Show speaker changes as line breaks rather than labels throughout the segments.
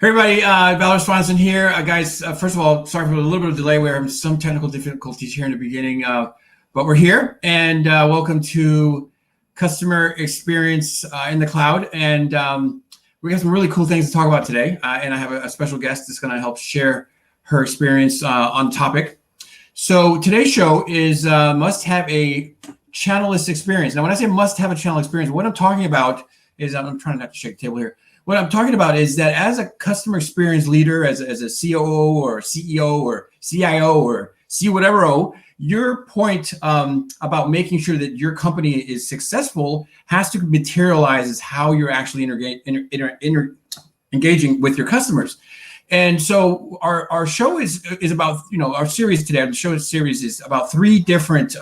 Hey everybody, Valor Swanson here. Guys, first of all, sorry for a little bit of delay. We're having some technical difficulties here in the beginning, but we're here, and welcome to Customer Experience in the Cloud. And we got some really cool things to talk about today, and I have a special guest that's going to help share her experience on the topic. So today's show is must have a channelless experience. Now, when I say must have a channel experience, what I'm talking about is, I'm trying not to shake the table here. What I'm talking about is that as a customer experience leader, as a COO or CEO or CIO or C whatever O, your point about making sure that your company is successful has to materialize as how you're actually engaging with your customers. And so our show is about, our series today, the show series is about three different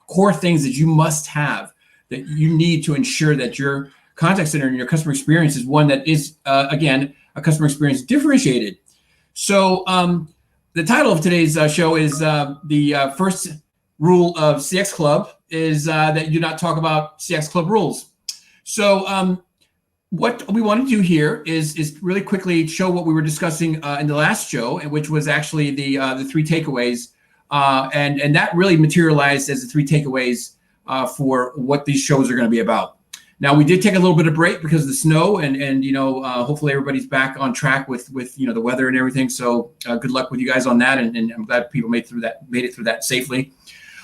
core things that you must have, that you need to ensure that your contact center and your customer experience is one that is, again, a customer experience differentiated. So the title of today's show is the first rule of CX Club is that you do not talk about CX Club rules. So what we want to do here is really quickly show what we were discussing in the last show, which was actually the three takeaways. And that really materialized as the three takeaways for what these shows are going to be about. Now, we did take a little bit of break because of the snow, and hopefully everybody's back on track with the weather and everything. So good luck with you guys on that, and I'm glad people made it through that safely.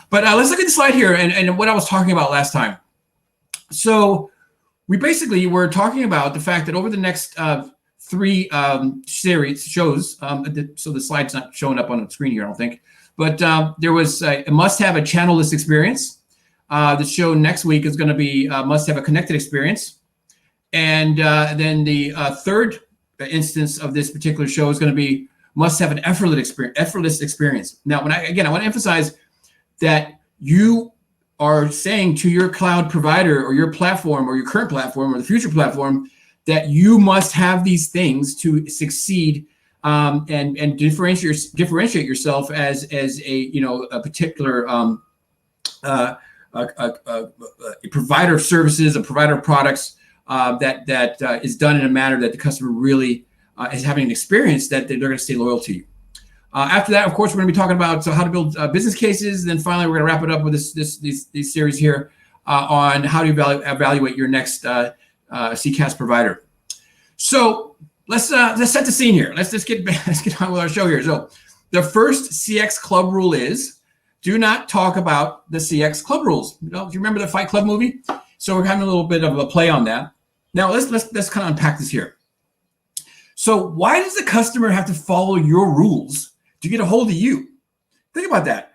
But let's look at the slide here and what I was talking about last time. So we basically were talking about the fact that over the next three series shows, so the slide's not showing up on the screen here, I don't think, but there was a must-have a channel-less experience. The show next week is going to be must have a connected experience. And then the third instance of this particular show is going to be must have an effortless experience. Now, I want to emphasize that you are saying to your cloud provider or your platform or your current platform or the future platform that you must have these things to succeed and differentiate yourself as a particular a provider of services, a provider of products that is done in a manner that the customer really is having an experience that they're going to stay loyal to you. After that, of course, we're going to be talking about how to build business cases. Then finally, we're going to wrap it up with this series here on how to evaluate your next CCaaS provider. So let's set the scene here. Let's get on with our show here. So the first CX Club rule is, do not talk about the CX Club rules. Do you remember the Fight Club movie? So we're having a little bit of a play on that. Now let's kind of unpack this here. So why does the customer have to follow your rules to get a hold of you? Think about that.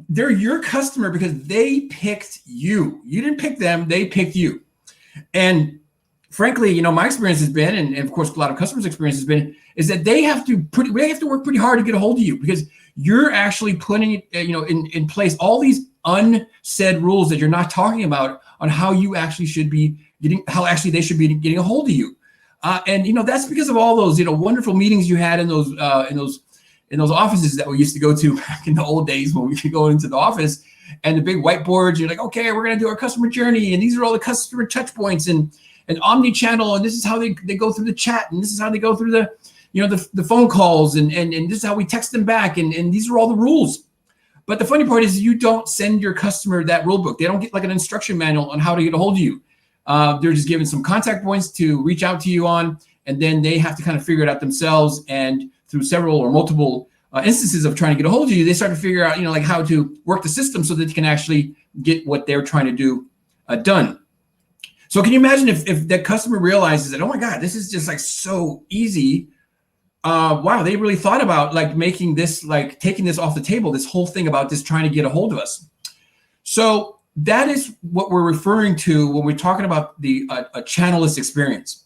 They're your customer because they picked you. You didn't pick them; they picked you. And frankly, my experience has been, and of course a lot of customers' experience has been, is that they have to work pretty hard to get a hold of you because you're actually putting in place all these unsaid rules that you're not talking about on how you actually should be getting, how actually they should be getting a hold of you. And that's because of all those wonderful meetings you had in those offices that we used to go to back in the old days when we could go into the office and the big whiteboards. You're like, okay, we're gonna do our customer journey, and these are all the customer touch points and Omnichannel, and this is how they go through the chat, and this is how they go through the phone calls, and this is how we text them back, and these are all the rules. But the funny part is you don't send your customer that rule book. They don't get like an instruction manual on how to get a hold of you. They're just given some contact points to reach out to you on, and then they have to kind of figure it out themselves. And through several or multiple instances of trying to get a hold of you, they start to figure out, like how to work the system so that they can actually get what they're trying to do done. So can you imagine if that customer realizes that, oh my God, this is just like so easy. Wow, they really thought about like making this, like taking this off the table, this whole thing about just trying to get a hold of us. So that is what we're referring to when we're talking about a channelless experience.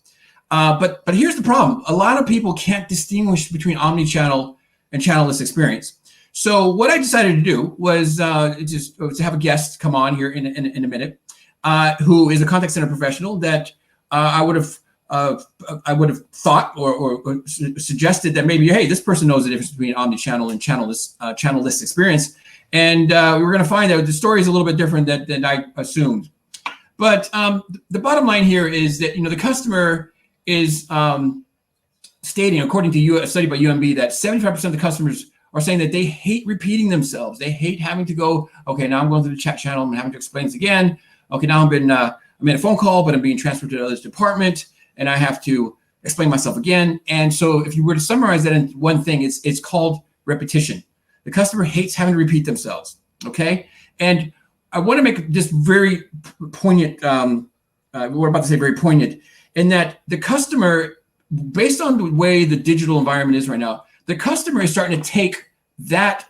But here's the problem. A lot of people can't distinguish between omnichannel and channelless experience. So what I decided to do was just to have a guest come on here in a minute, who is a contact center professional that I would have thought or suggested that maybe, hey, this person knows the difference between omnichannel and channelless experience. And we were going to find out the story is a little bit different than I assumed. But the bottom line here is that the customer is stating, according to a study by UMB, that 75% of the customers are saying that they hate repeating themselves. They hate having to go, okay, now I'm going through the chat channel, I'm having to explain this again. Okay, now I'm in a phone call, but I'm being transferred to another department, and I have to explain myself again. And so if you were to summarize that in one thing, it's called repetition. The customer hates having to repeat themselves, okay? And I want to make this very poignant, we're about to say very poignant, in that the customer, based on the way the digital environment is right now, the customer is starting to take that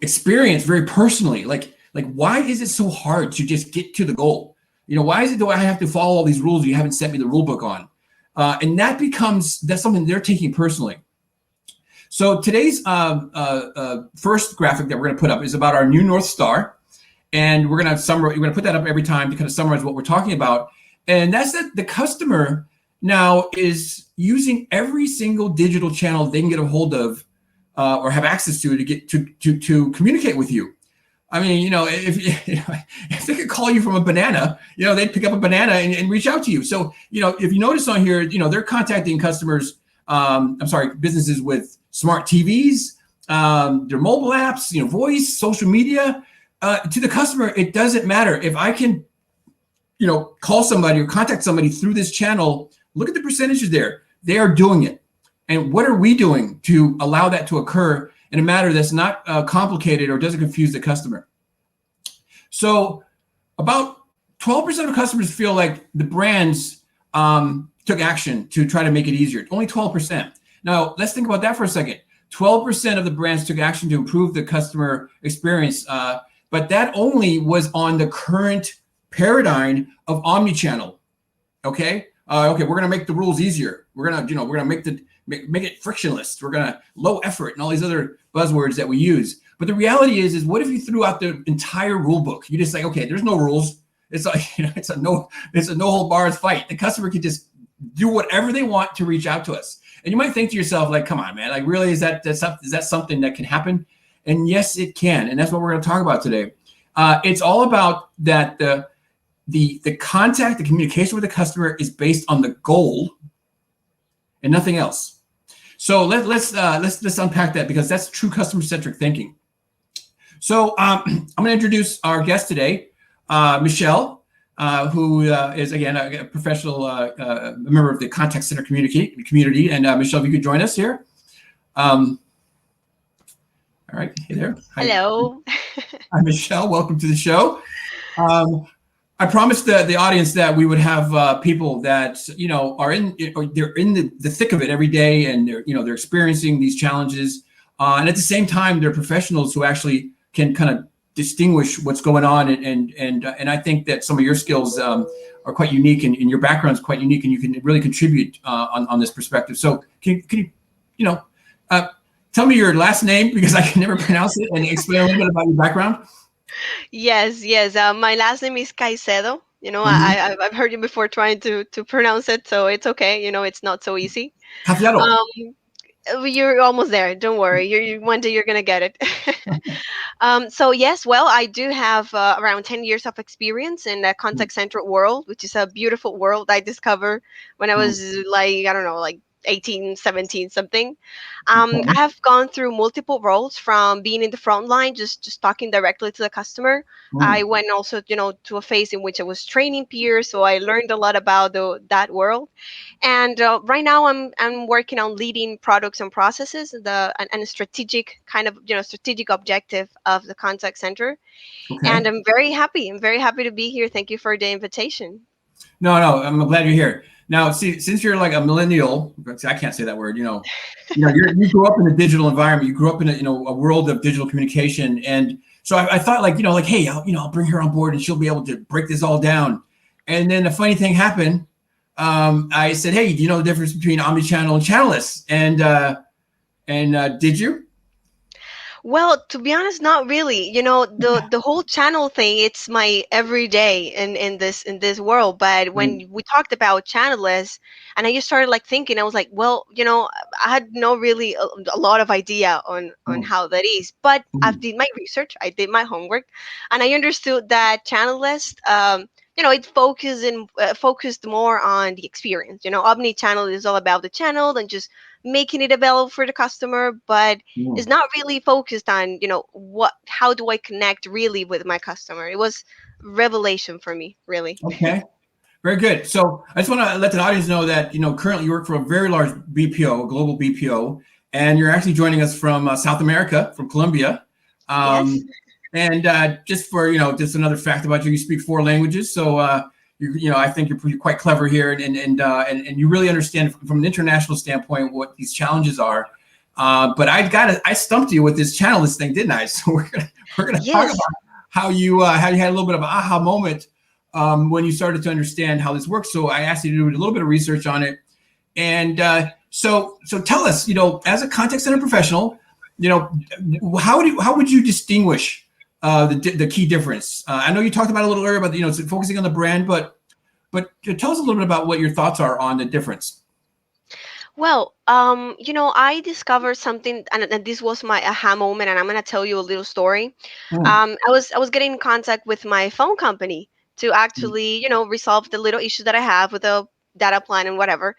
experience very personally. Like why is it so hard to just get to the goal? Why is it that I have to follow all these rules you haven't sent me the rule book on? And that's something they're taking personally. So today's first graphic that we're going to put up is about our new North Star, and we're going to put that up every time to kind of summarize what we're talking about. And that's that the customer now is using every single digital channel they can get a hold of or have access to get to communicate with you. I mean, if they could call you from a banana, they'd pick up a banana and reach out to you. So, if you notice on here, they're contacting customers, businesses with smart TVs, their mobile apps, voice, social media. To the customer, it doesn't matter. If I can, call somebody or contact somebody through this channel, look at the percentages there. They are doing it. And what are we doing to allow that to occur in a manner that's not complicated or doesn't confuse the customer? So about 12% of customers feel like the brands took action to try to make it easier. Only 12%. Now, let's think about that for a second. 12% of the brands took action to improve the customer experience, but that only was on the current paradigm of omnichannel. Okay, we're going to make the rules easier. We're going to make it frictionless. We're going to low effort and all these other buzzwords that we use. But the reality is what if you threw out the entire rule book? You just say, okay, there's no rules. It's a no hold bars fight. The customer can just do whatever they want to reach out to us. And you might think to yourself, like, come on, man, like really, is that something that can happen? And yes, it can. And that's what we're going to talk about today. It's all about that the contact, the communication with the customer is based on the goal and nothing else. So let's unpack that, because that's true customer-centric thinking. So I'm going to introduce our guest today, Michelle, who is, again, a professional member of the contact center community. And Michelle, if you could join us here. All right. Hey there.
Hello.
Hi, Michelle. Welcome to the show. I promised the audience that we would have people that they're in the thick of it every day, and they're experiencing these challenges, and at the same time they're professionals who actually can kind of distinguish what's going on, and I think that some of your skills are quite unique, and your background is quite unique, and you can really contribute on this perspective. So can you tell me your last name, because I can never pronounce it, and explain a little bit about your background?
Yes. My last name is Caicedo.
Mm-hmm.
I've heard you before trying to pronounce it, so it's okay. It's not so easy.
Cafeado.
You're almost there. Don't worry. One day you're gonna get it. So yes, well, I do have around 10 years of experience in the contact center world, which is a beautiful world I discovered when I was like, I don't know, like 18, 17, something. I have gone through multiple roles, from being in the front line, just talking directly to the customer. I went also, to a phase in which I was training peers, so I learned a lot about that world. And right now I'm working on leading products and processes, and a strategic kind of strategic objective of the contact center.
Okay.
And I'm very happy. I'm very happy to be here. Thank you for the invitation.
No, I'm glad you're here. Now, see, since you're like a millennial, I can't say that word. You grew up in a digital environment. You grew up in a world of digital communication, and so I thought, hey, I'll bring her on board, and she'll be able to break this all down. And then a funny thing happened. I said, hey, do you know the difference between Omnichannel and Channelless? And did you?
Well, to be honest, not really. The whole channel thing, it's my everyday in this world. But when we talked about channelless, and I just started like thinking, I was like, well, I had no really a lot of idea on how that is. But I did my research, I did my homework, and I understood that channelless, it focused more on the experience. Omni-channel is all about the channel and just making it available for the customer, but it's
Mm.
not really focused on, how do I connect really with my customer. It was revelation for me, really.
Okay. Very good. So I just want to let the audience know that, currently you work for a very large BPO, a global BPO, and you're actually joining us from South America, from Colombia.
Yes.
And just for, just another fact about you, you speak 4 languages. So, I think you're quite clever here, and you really understand from an international standpoint what these challenges are. But I stumped you with this Channelless thing, didn't I? So we're gonna talk
Yes.
about how you had a little bit of an aha moment when you started to understand how this works. So I asked you to do a little bit of research on it. And so tell us, as a contact center professional, how would you distinguish the key difference? I know you talked about it a little earlier about, focusing on the brand, but tell us a little bit about what your thoughts are on the difference.
Well, I discovered something, and this was my aha moment, and I'm gonna tell you a little story.
Mm,
I was getting in contact with my phone company to
mm,
actually, resolve the little issues that I have with the data plan and whatever.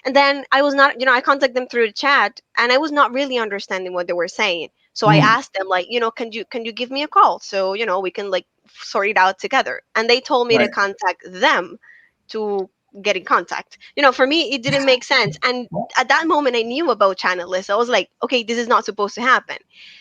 And then I was not, I contacted them through the chat, and I was not really understanding what they were saying. So I
mm,
asked them, like, can you give me a call so we can like sort it out together. And they told me to
right.
contact them to get in contact. For me, it didn't make sense. And at that moment, I knew about Channelless. I was like, okay, this is not supposed to happen,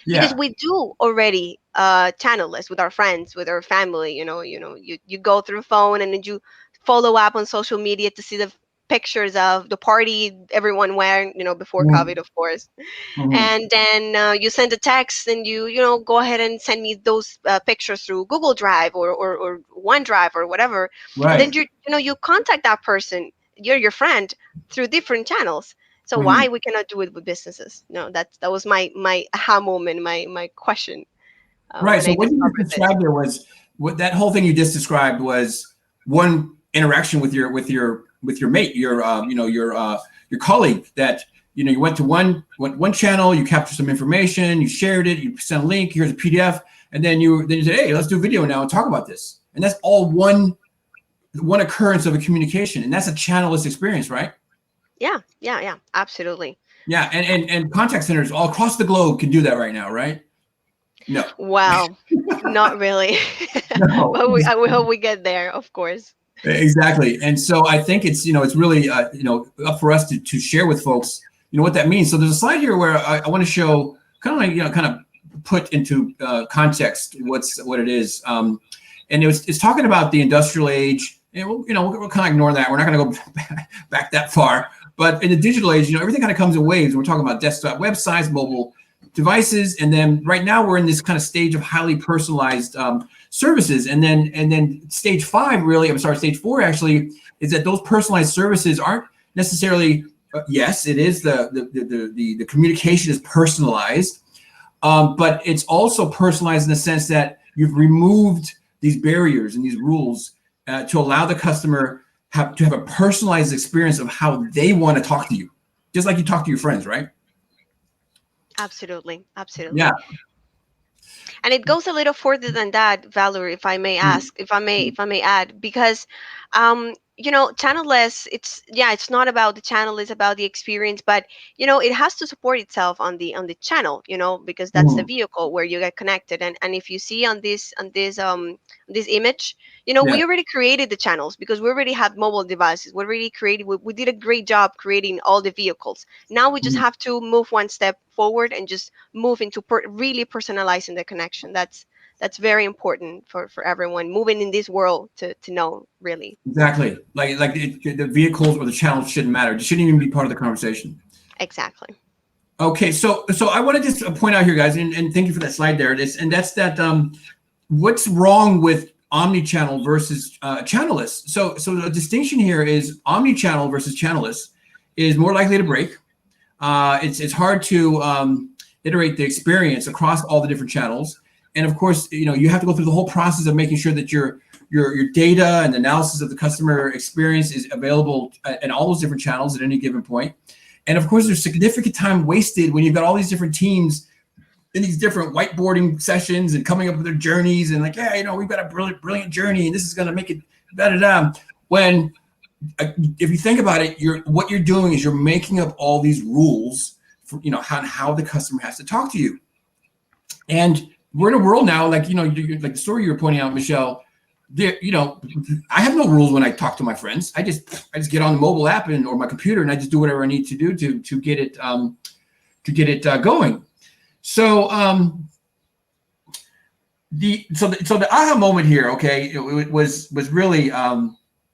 because
Yeah.
we do already Channelless with our friends, with our family. You go through phone, and then you follow up on social media to see the pictures of the party everyone wearing, before
Mm,
COVID, of course.
mhm.
And then you send a text, and you go ahead and send me those pictures through Google Drive or OneDrive or whatever. And then
Right.
you contact that person, you're your friend, through different channels. So
Mhm.
why we cannot do it with businesses? No, that was my aha moment, my question
Right.
when
So
I
what you just
discovered this.
described there was what that whole thing you just described was one interaction with your mate, your colleague that you went to one channel, you captured some information, you shared it, you sent a link, here's a PDF, and then you said, hey, let's do video now and talk about this. And that's all one occurrence of a communication, and that's a channelless experience, right?
Yeah, yeah, yeah, absolutely.
Yeah, and contact centers all across the globe can do that right now, right? No.
Wow, not really.
No.
But we hope we get there, of course.
Exactly. And so I think it's really, up for us to share with folks, what that means. So there's a slide here where I want to show kind of like, kind of put into context what it is. And it's talking about the industrial age. And we'll kind of ignore that. We're not going to go back that far. But in the digital age, everything kind of comes in waves. We're talking about desktop websites, mobile devices, and then right now we're in this kind of stage of highly personalized services. And then stage 5, really, I'm sorry, stage 4 actually, is that those personalized services aren't necessarily, yes, it is the communication is personalized, but it's also personalized in the sense that you've removed these barriers and these rules to allow the customer to have a personalized experience of how they want to talk to you, just like you talk to your friends, right?
Absolutely,
Yeah.
absolutely. And it goes a little further than that, Valerie, if I may
Mm,
ask, if I may,
mm,
if I may add, because channelless, it's not about the channel, it's about the experience, but it has to support itself on the channel, because that's the
mm.
vehicle where you get connected. And if you see on this image,
Yeah.
we already created the channels because we already have mobile devices. We already created, we did a great job creating all the vehicles. Now we just
Mhm.
have to move one step forward and just move into really personalizing the connection. That's very important for everyone moving in this world to know, really.
Exactly. Like the vehicles or the channels shouldn't matter. It shouldn't even be part of the conversation.
Exactly.
Okay, so I want to just point out here, guys, and thank you for that slide there. That's that. What's wrong with omni-channel versus channelless? So the distinction here is omni-channel versus channelless is more likely to break. It's hard to iterate the experience across all the different channels, and of course, you have to go through the whole process of making sure that your data and analysis of the customer experience is available in all those different channels at any given point. And of course, there's significant time wasted when you've got all these different teams in these different whiteboarding sessions and coming up with their journeys and like, yeah, we've got a brilliant journey and this is going to make it da da da. When if you think about it, what you're doing is you're making up all these rules for how the customer has to talk to you. And we're in a world now, like like the story you were pointing out, Michelle. I have no rules when I talk to my friends. I just get on the mobile app or my computer, and I just do whatever I need to do to get it going. So the aha moment here, okay, it was really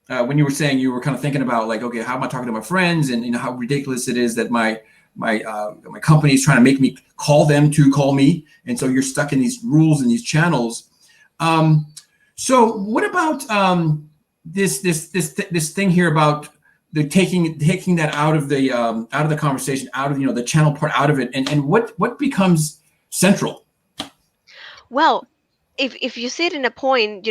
when you were saying you were kind of thinking about like, okay, how am I talking to my friends, and how ridiculous it is that my company is trying to make me call them to call me, and so you're stuck in these rules and these channels. So what about this thing here about the taking that out of the conversation, out of the channel part out of it, and what becomes central?
Well, if you see it in a point,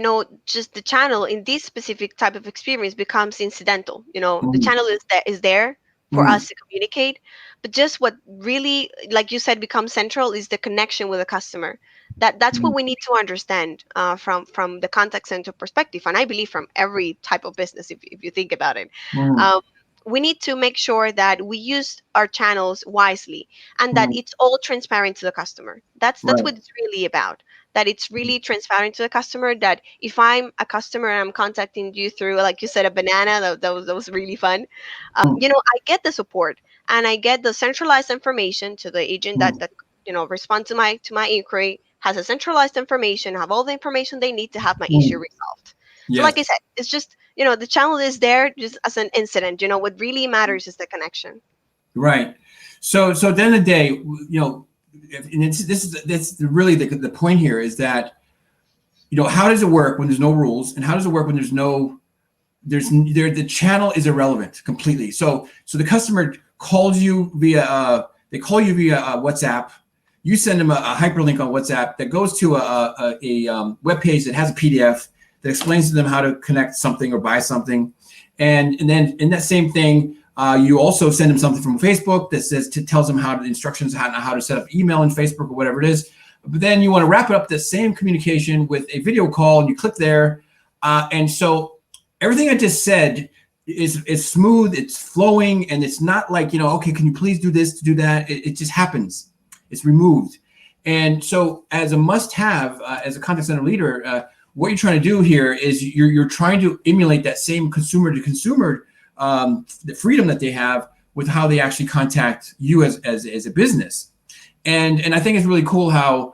just the channel in this specific type of experience becomes incidental. The channel is there for us to communicate, but just what really, like you said, becomes central is the connection with the customer. That's what we need to understand from the contact center perspective, and I believe from every type of business, if you think about it. We need to make sure that we use our channels wisely, and that it's all transparent to the customer. That's what it's really about. That it's really transparent to the customer. That if I'm a customer and I'm contacting you through, like you said, a banana, that was really fun. I get the support, and I get the centralized information to the agent that respond to my inquiry, has a centralized information, have all the information they need to have my issue resolved. So like I said, it's just, the channel is there just as an incident. What really matters is the connection.
Right. So at the end of the day, and this really the point here is that, how does it work when there's no rules, and how does it work when the channel is irrelevant completely. So the customer calls you via WhatsApp. You send them a hyperlink on WhatsApp that goes to a web page that has a PDF that explains to them how to connect something or buy something, and then in that same thing, you also send them something from Facebook that tells them instructions how to set up email in Facebook or whatever it is. But then you want to wrap it up the same communication with a video call, and you click there, and so everything I just said is smooth, it's flowing, and it's not like okay, can you please do this to do that? It just happens. It's removed. And so as a must-have, as a contact center leader, what you're trying to do here is you're trying to emulate that same consumer-to-consumer the freedom that they have with how they actually contact you as a business. And I think it's really cool how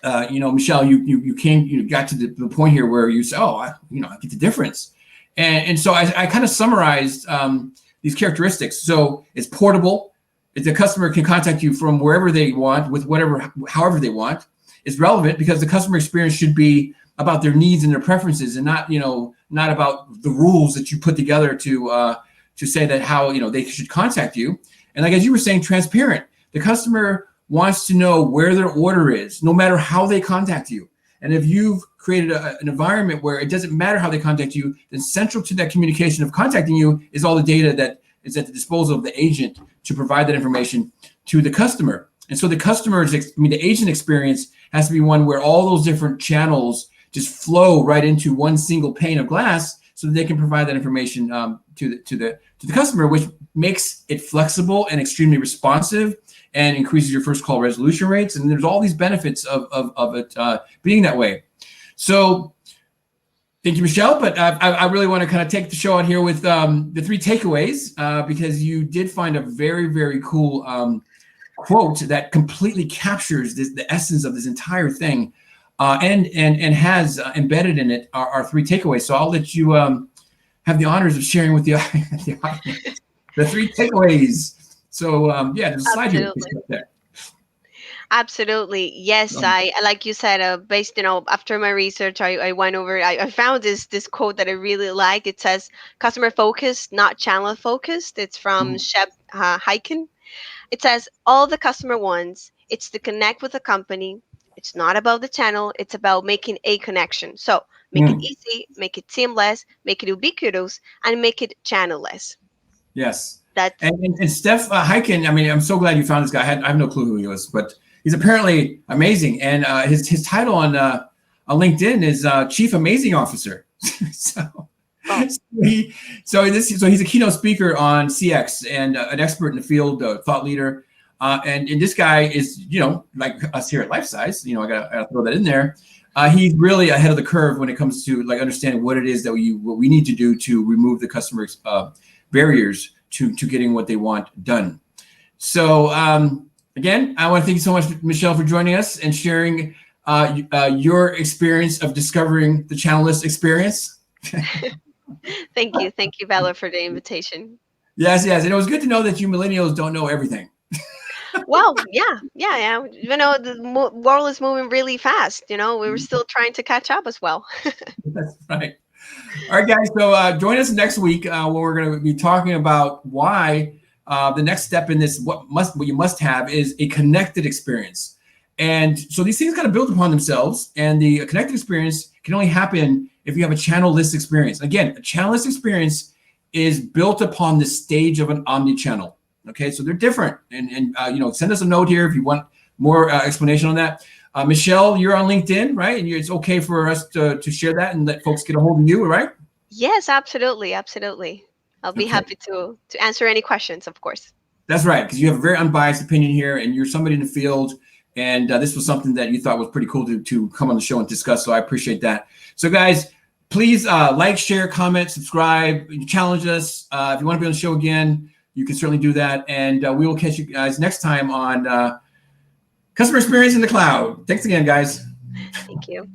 Michelle, you got to the point here where you say, I get the difference. And so I kind of summarized these characteristics. So it's portable. The customer can contact you from wherever they want with however they want. It's relevant because the customer experience should be about their needs and their preferences, and not about the rules that you put together to say that how they should contact you. And like as you were saying, transparent. The customer wants to know where their order is, no matter how they contact you. And if you've created an environment where it doesn't matter how they contact you, then central to that communication of contacting you is all the data that is at the disposal of the agent to provide that information to the customer. And so the agent experience has to be one where all those different channels just flow right into one single pane of glass, so that they can provide that information to the customer, which makes it flexible and extremely responsive, and increases your first call resolution rates. And there's all these benefits of it being that way. So thank you, Michelle. But I really want to kind of take the show out here with the 3 takeaways, because you did find a very, very cool quote that completely captures the essence of this entire thing, and has embedded in it our 3 takeaways. So I'll let you have the honors of sharing with the audience the 3 takeaways. So there's a slide here.
Absolutely. Yes, I like you said, based after my research, I went over, I found this quote that I really like. It says, customer focused, not channel focused. It's from Shep Hyken. It says, all the customer wants, it's to connect with the company. It's not about the channel. It's about making a connection. So make it easy, make it seamless, make it ubiquitous, and make it channelless.
Yes. And Steph Hyken, I mean, I'm so glad you found this guy. I have no clue who he was, but he's apparently amazing. And his title on LinkedIn is Chief Amazing Officer. so,
Oh.
so he's a keynote speaker on CX and an expert in the field, thought leader. And this guy is, like us here at Life Size, I gotta throw that in there. He's really ahead of the curve when it comes to like understanding what it is that what we need to do to remove the customer barriers to getting what they want done. So again, I want to thank you so much, Michelle, for joining us and sharing your experience of discovering the Channelless experience.
Thank you, Bella, for the invitation.
Yes, and it was good to know that you millennials don't know everything.
Well, yeah. The world is moving really fast. We were still trying to catch up as well.
That's right. All right, guys. So join us next week when we're going to be talking about why the next step in this, what you must have is a connected experience. And so these things kind of build upon themselves, and the connected experience can only happen if you have a channel-less experience. Again, a channel-less experience is built upon the stage of an omni-channel. Okay, so they're different. And send us a note here if you want more explanation on that. Michelle, you're on LinkedIn, right? And it's okay for us to share that and let folks get a hold of you, right?
Yes, absolutely. I'll be happy to answer any questions, of course.
That's right, because you have a very unbiased opinion here, and you're somebody in the field, and this was something that you thought was pretty cool to come on the show and discuss, so I appreciate that. So guys, please like, share, comment, subscribe, challenge us. If you want to be on the show again, you can certainly do that, and we will catch you guys next time on Customer Experience in the Cloud. Thanks again, guys.
Thank you.